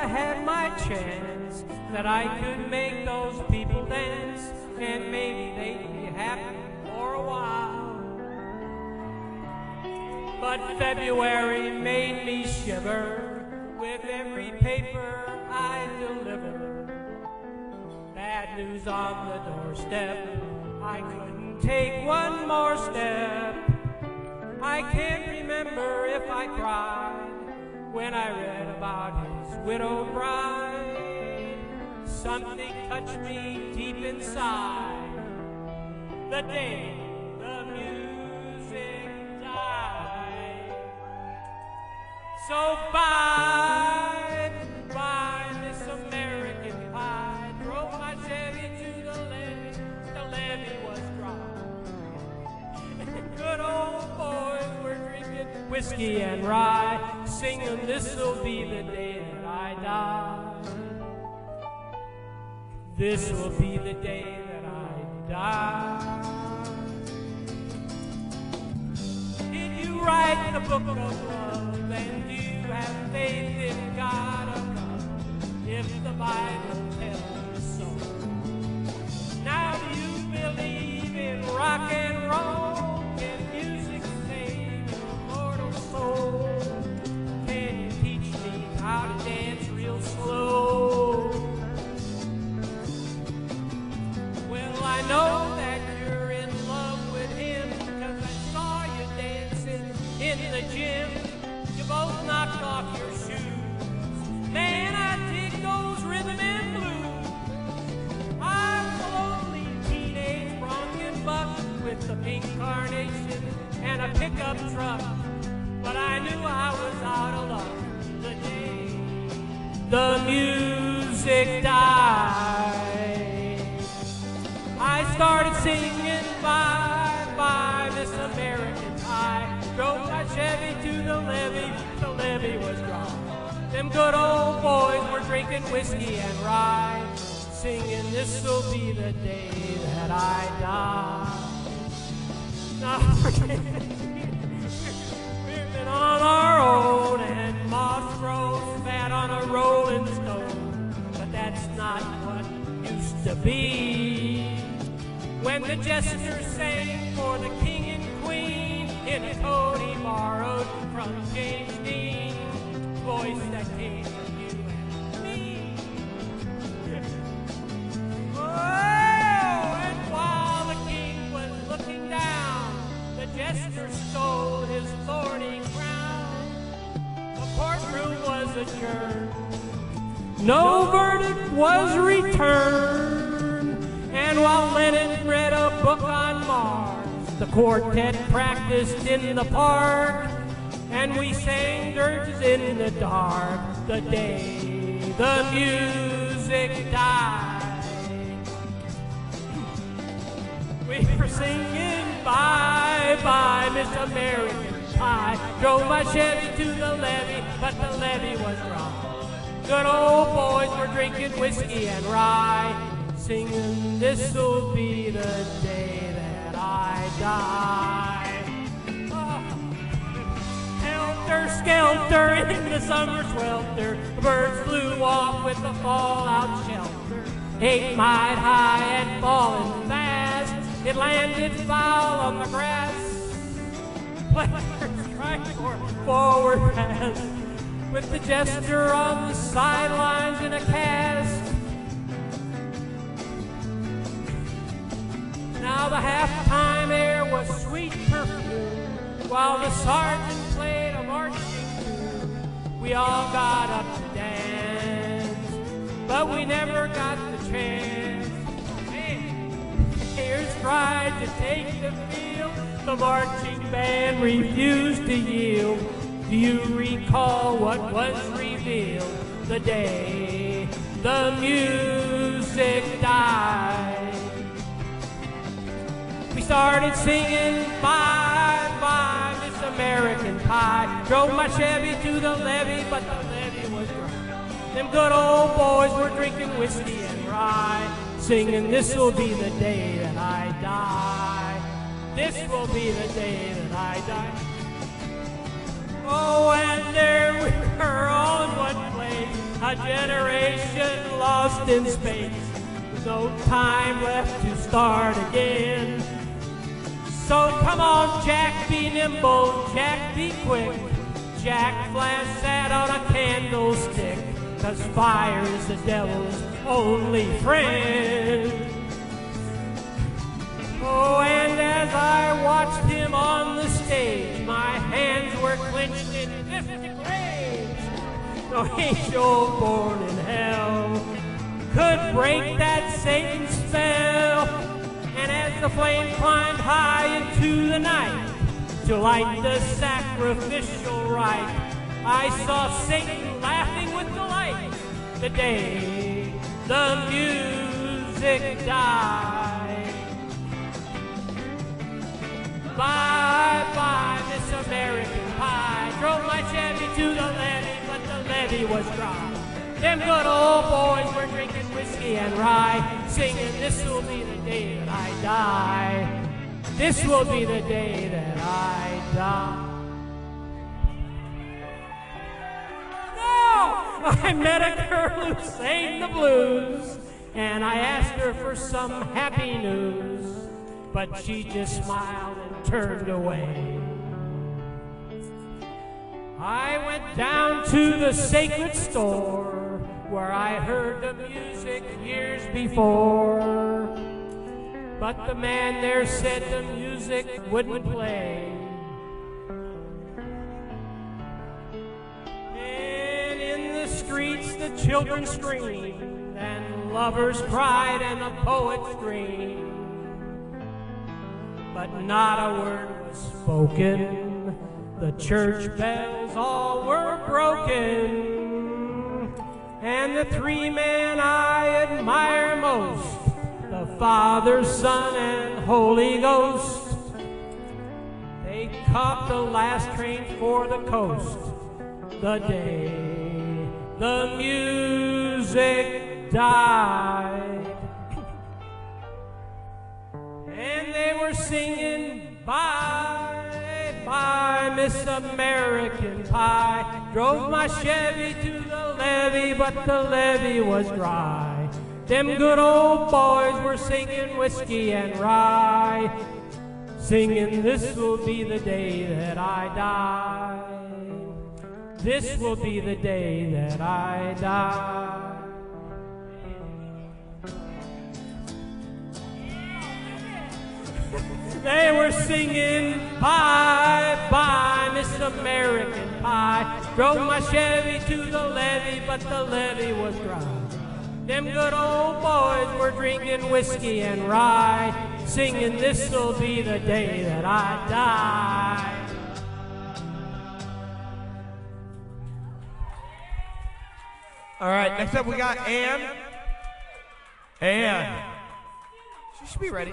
I had my chance, that I could make those people dance, and maybe they'd be happy for a while. But February made me shiver with every paper I delivered. Bad news on the doorstep, I couldn't take one more step. I can't remember if I cried when I read about his widowed bride. Something touched me deep inside the day the music died. So bye, bye, Miss American Pie. Drove my Chevy to the levee was dry. Good old boys were drinking whiskey and rye, singing, this'll be the day that I die. This will be the day that I die. Did you write the book of love, and do you have faith in God above? If the Bible tells you so. Now do you believe in rock and roll? Can music save your mortal soul? Can you teach me how to dance real slow? Well, I know that you're in love with him, 'cause I saw you dancing in the gym. You both knocked off your shoes. Man, I dig those rhythm and blues. I'm a lonely teenage bronchian buck with a pink carnation and a pickup truck. But I knew I was out of luck the day the music died. I started singing bye, bye, Miss American Pie. Drove my Chevy to the levee was dry. Them good old boys were drinking whiskey and rye, singing, this'll be the day that I die. Now, we've been on our own, and moss grows fat on a rolling stone, but that's not what used to be. When the jester sang for the king and queen in a coat he borrowed from James Dean, voice that came from you and me. Oh, and while the king was looking down, the jester stole his thorny crown. The courtroom was adjourned, no verdict was returned, and while Lennon read a book on Mars, the quartet practiced in the park, and we sang dirges in the dark the day the music died. We were singing bye, bye, Miss American Pie. Drove my Chevy to the levee, but the levee was dry. Good old boys were drinking whiskey and rye, singing, this'll be the day that I die. Oh. Helter skelter in the summer swelter, the birds flew off with the fallout shelter. 8 miles high and falling fast, it landed foul on the grass. Players tried for forward pass, with the jester on the sidelines in a cast. Now the halftime air was sweet perfume, while the sergeant played a marching tune. We all got up to dance, but we never got the chance. Hey, players tried to take the field, the marching band refused to yield. Do you recall what was revealed the day the music died? We started singing bye, bye, Miss American Pie. Drove my Chevy to the levee, but the levee was dry. Them good old boys were drinking whiskey and rye, singing, this'll be the day that I die. This will be the day that I die. Oh, and there we were all in one place, A generation lost in space, with no time left to start again. So come on, Jack, be nimble, Jack, be quick. Jack Flash sat on a candlestick, 'cause fire is the devil's only friend. Oh, and as I watched him on the stage, my hands were clenched in mystic rage. No angel born in hell could break that Satan's spell. And as the flame climbed high into the night to light the sacrificial rite, I saw Satan laughing with delight the day the music died. Bye, bye, Miss American Pie. Drove my Chevy to the levee, but the levee was dry. Them good old boys were drinking whiskey and rye, singing, "This will be the day that I die. This will be the day that I die." No! I met a girl who sang the blues, and I asked her for some happy news, but she just smiled and turned away. I went down to the sacred store where I heard the music years before, but the man there said the music wouldn't play. And in the streets the children screamed, and lovers cried, and the poets dreamed, but not a word was spoken. The church bells all were broken, and the three men I admire most, the Father, Son, and Holy Ghost, they caught the last train for the coast the day the music died. And they were singing, "Bye, bye, Miss American Pie." Drove my Chevy to the levee, but the levee was dry. Them good old boys were singing whiskey and rye, singing, "This will be the day that I die. This will be the day that I die." They were singing, "Bye, bye, Miss American Pie." Drove my Chevy to the levee, but the levee was dry. Them good old boys were drinking whiskey and rye, singing, "This'll be the day that I die." All right, next up we got Ann. Ann. She should be ready.